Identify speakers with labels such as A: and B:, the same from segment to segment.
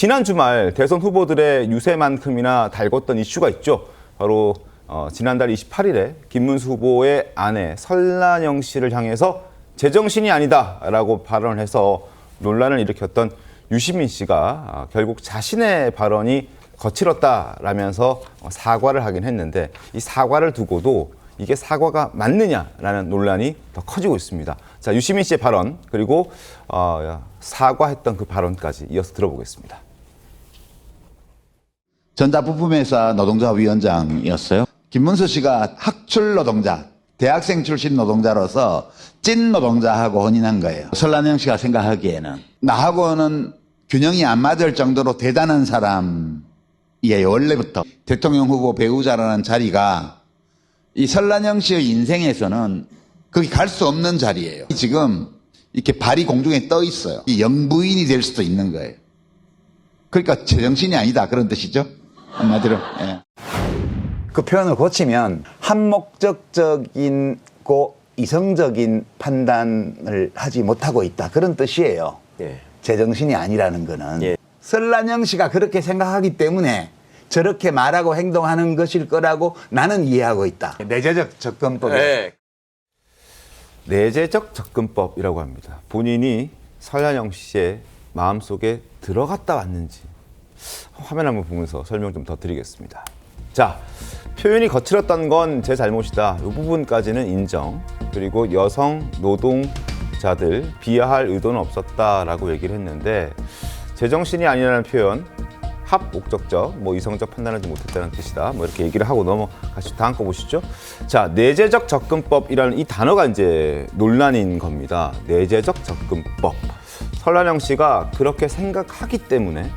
A: 지난 주말 대선 후보들의 유세만큼이나 달궜던 이슈가 있죠. 바로 지난달 28일에 김문수 후보의 아내 설란영 씨를 향해서 제정신이 아니다라고 발언을 해서 논란을 일으켰던 유시민 씨가 결국 자신의 발언이 거칠었다라면서 사과를 하긴 했는데 이 사과를 두고도 이게 사과가 맞느냐라는 논란이 더 커지고 있습니다. 자, 유시민 씨의 발언 그리고 사과했던 그 발언까지 이어서 들어보겠습니다.
B: 전자부품회사 노동자 위원장이었어요. 김문수 씨가 학출 노동자, 대학생 출신 노동자로서 찐 노동자하고 혼인한 거예요. 설란영 씨가 생각하기에는 나하고는 균형이 안 맞을 정도로 대단한 사람이에요. 원래부터 대통령 후보 배우자라는 자리가 이 설란영 씨의 인생에서는 거기 갈 수 없는 자리예요. 지금 이렇게 발이 공중에 떠 있어요. 이 영부인이 될 수도 있는 거예요. 그러니까 제정신이 아니다 그런 뜻이죠. 한마디로. 예.
C: 그 표현을 고치면 한목적적인 고 이성적인 판단을 하지 못하고 있다 그런 뜻이에요.
D: 예.
C: 제정신이 아니라는 거는.
D: 예.
C: 설란영 씨가 그렇게 생각하기 때문에 저렇게 말하고 행동하는 것일 거라고 나는 이해하고 있다. 내재적 접근법에.
D: 네.
A: 내재적 접근법이라고 합니다. 본인이 설란영 씨의 마음속에 들어갔다 왔는지 화면 한번 보면서 설명 좀 더 드리겠습니다. 자, 표현이 거칠었던 건 제 잘못이다. 이 부분까지는 인정. 그리고 여성 노동자들 비하할 의도는 없었다라고 얘기를 했는데 제정신이 아니라는 표현 합목적적, 이성적 판단을 하지 못했다는 뜻이다. 이렇게 얘기를 하고 넘어가시죠. 다음 거 보시죠. 자, 내재적 접근법이라는 이 단어가 이제 논란인 겁니다. 내재적 접근법. 설란영 씨가 그렇게 생각하기 때문에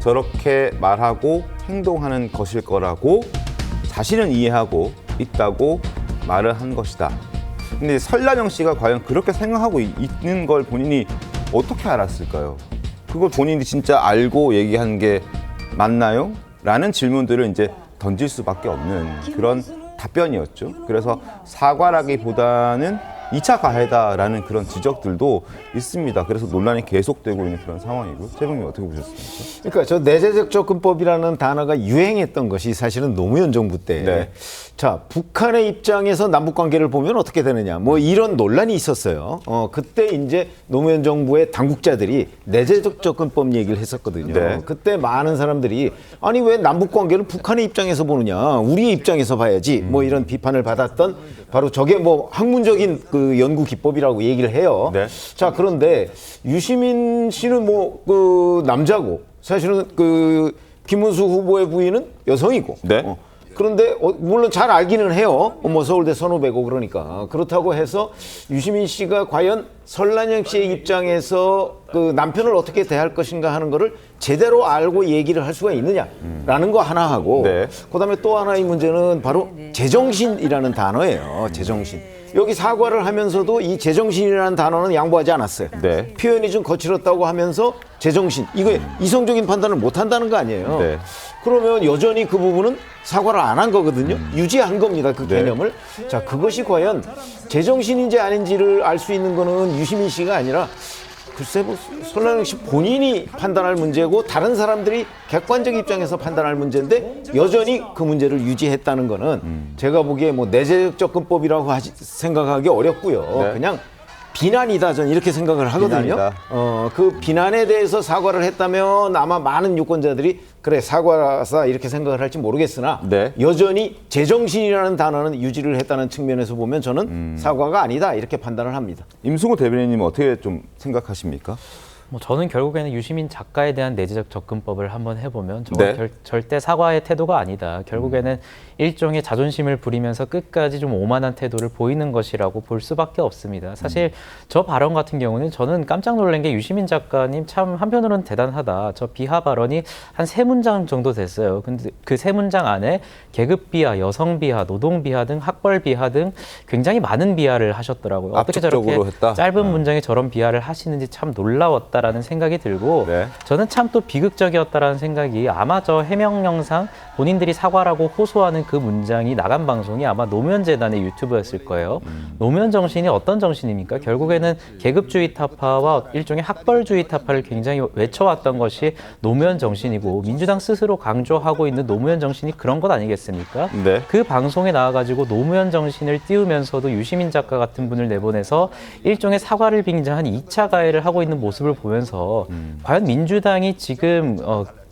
A: 저렇게 말하고 행동하는 것일 거라고 자신은 이해하고 있다고 말을 한 것이다. 근데 설란영 씨가 과연 그렇게 생각하고 있는 걸 본인이 어떻게 알았을까요? 그걸 본인이 진짜 알고 얘기한 게 맞나요? 라는 질문들을 이제 던질 수밖에 없는 그런 답변이었죠. 그래서 사과라기보다는 2차 가해다라는 그런 지적들도 있습니다. 그래서 논란이 계속되고 있는 그런 상황이고. 최병님 어떻게 보셨습니까?
D: 그러니까 저 내재적 접근법이라는 단어가 유행했던 것이 사실은 노무현 정부 때.
A: 네.
D: 자, 북한의 입장에서 남북 관계를 보면 어떻게 되느냐. 이런 논란이 있었어요. 그때 이제 노무현 정부의 당국자들이 내재적 접근법 얘기를 했었거든요.
A: 네.
D: 그때 많은 사람들이 아니 왜 남북 관계를 북한의 입장에서 보느냐. 우리 입장에서 봐야지. 이런 비판을 받았던 바로 저게 학문적인 그 연구 기법이라고 얘기를 해요.
A: 네.
D: 자, 그런데 유시민 씨는 남자고 사실은 그 김문수 후보의 부인은 여성이고.
A: 네.
D: 그런데 물론 잘 알기는 해요. 서울대 선후배고 그러니까. 그렇다고 해서 유시민 씨가 과연 설란영 씨의 입장에서 그 남편을 어떻게 대할 것인가 하는 거를 제대로 알고 얘기를 할 수가 있느냐라는 거 하나 하고
A: 네.
D: 그다음에 또 하나의 문제는 바로 제정신이라는 단어예요. 제정신. 여기 사과를 하면서도 이 제정신이라는 단어는 양보하지 않았어요.
A: 네.
D: 표현이 좀 거칠었다고 하면서 제정신. 이거 이성적인 판단을 못 한다는 거 아니에요.
A: 네.
D: 그러면 여전히 그 부분은 사과를 안 한 거거든요. 유지한 겁니다. 그
A: 네.
D: 개념을. 자, 그것이 과연 제정신인지 아닌지를 알 수 있는 거는 유시민 씨가 아니라 글쎄 설란영 씨 본인이 판단할 문제고 다른 사람들이 객관적 입장에서 판단할 문제인데 여전히 그 문제를 유지했다는 거는 제가 보기에 내재적 접근법이라고 생각하기 어렵고요.
A: 네.
D: 그냥 비난이다 저는 이렇게 생각을 하거든요.
A: 비난이다.
D: 그 비난에 대해서 사과를 했다면 아마 많은 유권자들이 그래 사과라서 이렇게 생각을 할지 모르겠으나
A: 네.
D: 여전히 제정신이라는 단어는 유지를 했다는 측면에서 보면 저는 사과가 아니다 이렇게 판단을 합니다.
A: 임승호 대변인님은 어떻게 좀 생각하십니까?
E: 저는 결국에는 유시민 작가에 대한 내재적 접근법을 한번 해보면
A: 네.
E: 절대 사과의 태도가 아니다. 결국에는 일종의 자존심을 부리면서 끝까지 좀 오만한 태도를 보이는 것이라고 볼 수밖에 없습니다. 사실 저 발언 같은 경우는 저는 깜짝 놀란 게 유시민 작가님 참 한편으로는 대단하다. 저 비하 발언이 한 3문장 정도 됐어요. 근데 그 3문장 안에 계급 비하, 여성 비하, 노동 비하 등 학벌 비하 등 굉장히 많은 비하를 하셨더라고요. 어떻게 저렇게
A: 압축적으로 했다?
E: 짧은 문장에 저런 비하를 하시는지 참 놀라웠다라는 생각이 들고
A: 네.
E: 저는 참 또 비극적이었다라는 생각이 아마 저 해명 영상 본인들이 사과라고 호소하는 그 문장이 나간 방송이 아마 노무현재단의 유튜브였을 거예요. 노무현 정신이 어떤 정신입니까? 결국에는 계급주의 타파와 일종의 학벌주의 타파를 굉장히 외쳐왔던 것이 노무현 정신이고 민주당 스스로 강조하고 있는 노무현 정신이 그런 것 아니겠습니까?
A: 네.
E: 그 방송에 나와가지고 노무현 정신을 띄우면서도 유시민 작가 같은 분을 내보내서 일종의 사과를 빙자한 2차 가해를 하고 있는 모습을 보면서 과연 민주당이 지금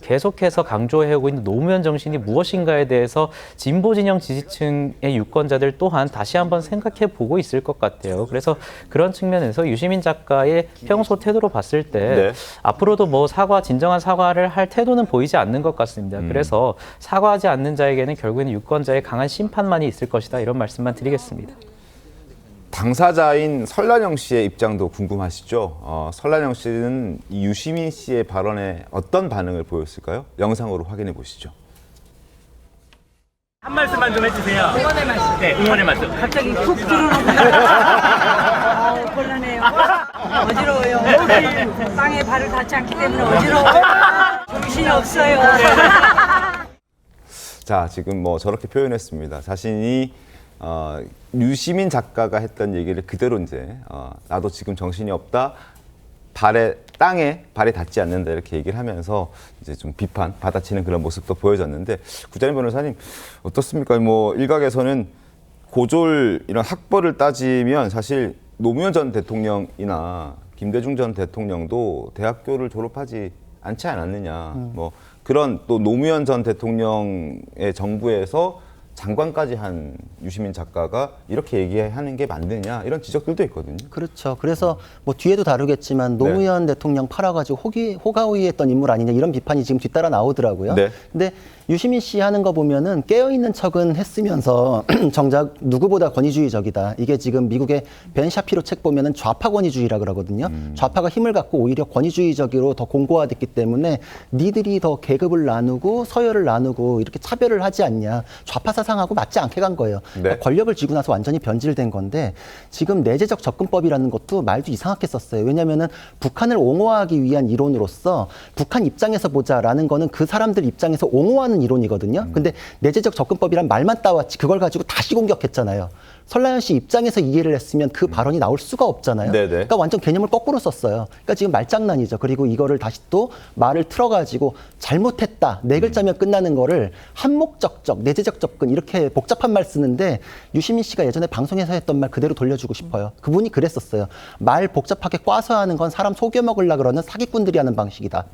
E: 계속해서 강조해오고 있는 노무현 정신이 무엇인가에 대해서 진보 진영 지지층의 유권자들 또한 다시 한번 생각해 보고 있을 것 같아요. 그래서 그런 측면에서 유시민 작가의 평소 태도로 봤을 때
A: 네.
E: 앞으로도 뭐 진정한 사과를 할 태도는 보이지 않는 것 같습니다. 그래서 사과하지 않는 자에게는 결국에는 유권자의 강한 심판만이 있을 것이다. 이런 말씀만 드리겠습니다.
A: 당사자인 설란영 씨의 입장도 궁금하시죠? 설란영 씨는 이 유시민 씨의 발언에 어떤 반응을 보였을까요? 영상으로 확인해 보시죠.
F: 한 말씀만 좀 해주세요. 응원의 말씀. 네, 응원의 말씀.
G: 갑자기 훅 들어오는 곤란해요. 어지러워요. 땅에 발을 닿지 않기 때문에 어지러워요. 정신이 없어요.
A: 자, 지금 뭐 저렇게 표현했습니다. 자신이 유시민 작가가 했던 얘기를 그대로 이제 나도 지금 정신이 없다. 땅에 발이 닿지 않는다 이렇게 얘기를 하면서 이제 좀 비판 받아치는 그런 모습도 보여졌는데 구자민 변호사님 어떻습니까? 뭐 일각에서는 고졸 이런 학벌을 따지면 사실 노무현 전 대통령이나 김대중 전 대통령도 대학교를 졸업하지 않지 않았느냐. 뭐 그런 또 노무현 전 대통령의 정부에서 장관까지 한 유시민 작가가 이렇게 얘기하는 게 맞느냐 이런 지적들도 있거든요.
H: 그렇죠. 그래서 뭐 뒤에도 다루겠지만 노무현 대통령 팔아가지고 호가호위했던 인물 아니냐 이런 비판이 지금 뒤따라 나오더라고요.
A: 네.
H: 근데 유시민 씨 하는 거 보면은 깨어있는 척은 했으면서 정작 누구보다 권위주의적이다. 이게 지금 미국의 벤 샤피로 책 보면은 좌파 권위주의라 그러거든요. 좌파가 힘을 갖고 오히려 권위주의적으로 더 공고화됐기 때문에 니들이 더 계급을 나누고 서열을 나누고 이렇게 차별을 하지 않냐. 좌파 사상하고 맞지 않게 간 거예요. 그러니까 권력을 쥐고 나서 완전히 변질된 건데 지금 내재적 접근법이라는 것도 말도 이상하게 썼어요. 왜냐면은 북한을 옹호하기 위한 이론으로서 북한 입장에서 보자라는 거는 그 사람들 입장에서 옹호하는 이론이거든요. 근데 내재적 접근법이란 말만 따왔지 그걸 가지고 다시 공격했잖아요. 설라현 씨 입장에서 이해를 했으면 그 발언이 나올 수가 없잖아요.
A: 네네.
H: 그러니까 완전 개념을 거꾸로 썼어요. 그러니까 지금 말장난이죠. 그리고 이거를 다시 또 말을 틀어가지고 잘못했다. 네 글자면 끝나는 거를 한목적적, 내재적 접근 이렇게 복잡한 말 쓰는데 유시민 씨가 예전에 방송에서 했던 말 그대로 돌려주고 싶어요. 그분이 그랬었어요. 말 복잡하게 꽈서 하는 건 사람 속여먹으려고 그러는 사기꾼들이 하는 방식이다.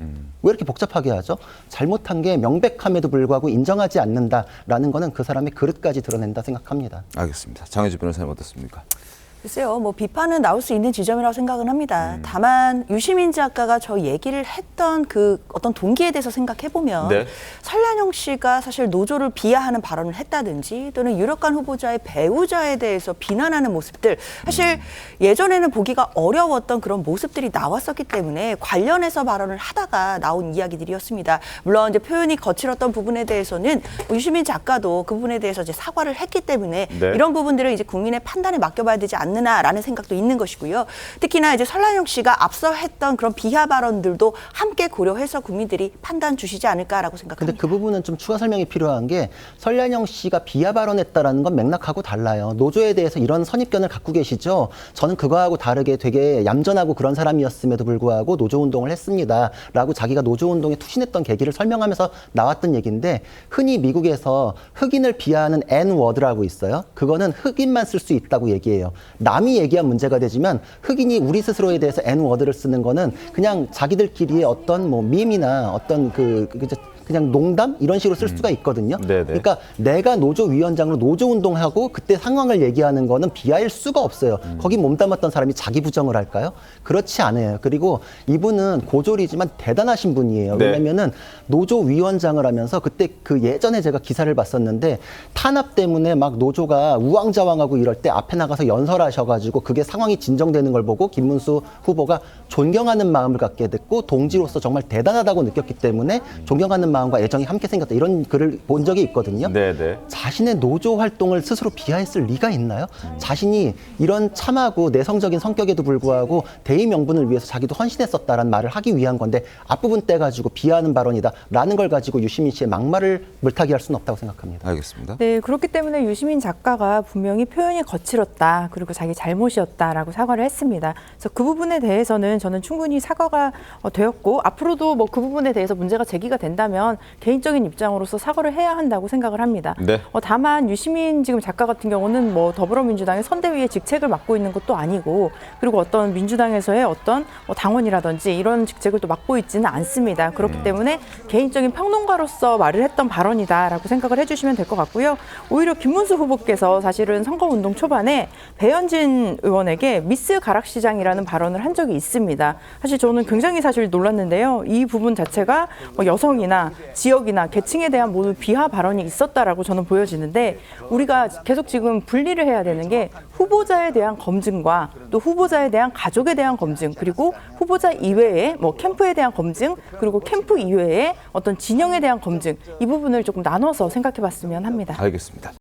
H: 왜 이렇게 복잡하게 하죠? 잘못한 게 명백함에도 불구하고 인정하지 않는다라는 거는 그 사람의 그릇까지 드러낸다 생각합니다.
A: 알겠습니다. 장혜주 변호사님 어떻습니까?
I: 글쎄요, 뭐 비판은 나올 수 있는 지점이라고 생각은 합니다. 다만 유시민 작가가 저 얘기를 했던 그 어떤 동기에 대해서 생각해 보면
A: 네.
I: 설란영 씨가 사실 노조를 비하하는 발언을 했다든지 또는 유력한 후보자의 배우자에 대해서 비난하는 모습들 사실 예전에는 보기가 어려웠던 그런 모습들이 나왔었기 때문에 관련해서 발언을 하다가 나온 이야기들이었습니다. 물론 이제 표현이 거칠었던 부분에 대해서는 유시민 작가도 그 부분에 대해서 이제 사과를 했기 때문에
A: 네.
I: 이런 부분들을 이제 국민의 판단에 맡겨봐야 되지 않느냐라는 생각도 있는 것이고요. 특히나 이제 설란영 씨가 앞서 했던 그런 비하 발언들도 함께 고려해서 국민들이 판단 주시지 않을까라고 생각합니다.
H: 근데 그 부분은 좀 추가 설명이 필요한 게 설란영 씨가 비하 발언했다라는 건 맥락하고 달라요. 노조에 대해서 이런 선입견을 갖고 계시죠. 저는 그거하고 다르게 되게 얌전하고 그런 사람이었음에도 불구하고 노조 운동을 했습니다라고 자기가 노조 운동에 투신했던 계기를 설명하면서 나왔던 얘기인데 흔히 미국에서 흑인을 비하하는 N워드라고 있어요. 그거는 흑인만 쓸 수 있다고 얘기해요. 남이 얘기한 문제가 되지만 흑인이 우리 스스로에 대해서 N워드를 쓰는 거는 그냥 자기들끼리의 어떤 뭐 밈이나 어떤 그냥 농담 이런 식으로 쓸 수가 있거든요.
A: 네네.
H: 그러니까 내가 노조 위원장으로 노조 운동하고 그때 상황을 얘기하는 거는 비하일 수가 없어요. 거기 몸담았던 사람이 자기 부정을 할까요? 그렇지 않아요. 그리고 이분은 고졸이지만 대단하신 분이에요.
A: 네.
H: 왜냐면은 노조 위원장을 하면서 그때 그 예전에 제가 기사를 봤었는데 탄압 때문에 막 노조가 우왕좌왕하고 이럴 때 앞에 나가서 연설하시고 하셔가지고 그게 상황이 진정되는 걸 보고 김문수 후보가 존경하는 마음을 갖게 됐고 동지로서 정말 대단하다고 느꼈기 때문에 존경하는 마음과 애정이 함께 생겼다 이런 글을 본 적이 있거든요.
A: 네네.
H: 자신의 노조 활동을 스스로 비하했을 리가 있나요? 자신이 이런 참하고 내성적인 성격에도 불구하고 대의 명분을 위해서 자기도 헌신했었다라는 말을 하기 위한 건데 앞부분 떼가지고 비하하는 발언이다라는 걸 가지고 유시민 씨의 막말을 물타기 할 수는 없다고 생각합니다.
A: 알겠습니다.
J: 네, 그렇기 때문에 유시민 작가가 분명히 표현이 거칠었다. 그리고 자기 잘못이었다라고 사과를 했습니다. 그래서 그 부분에 대해서는 저는 충분히 사과가 되었고 앞으로도 뭐 그 부분에 대해서 문제가 제기가 된다면 개인적인 입장으로서 사과를 해야 한다고 생각을 합니다.
A: 네.
J: 다만 유시민 지금 작가 같은 경우는 뭐 더불어민주당의 선대위의 직책을 맡고 있는 것도 아니고 그리고 어떤 민주당에서의 어떤 당원이라든지 이런 직책을 또 맡고 있지는 않습니다. 그렇기 때문에 개인적인 평론가로서 말을 했던 발언이다라고 생각을 해주시면 될 것 같고요. 오히려 김문수 후보께서 사실은 선거운동 초반에 배현진 의원에게 미스 가락시장이라는 발언을 한 적이 있습니다. 사실 저는 굉장히 사실 놀랐는데요. 이 부분 자체가 여성이나 지역이나 계층에 대한 모두 비하 발언이 있었다라고 저는 보여지는데 우리가 계속 지금 분리를 해야 되는 게 후보자에 대한 검증과 또 후보자에 대한 가족에 대한 검증 그리고 후보자 이외에 뭐 캠프에 대한 검증 그리고 캠프 이외에 어떤 진영에 대한 검증 이 부분을 조금 나눠서 생각해 봤으면 합니다.
A: 알겠습니다.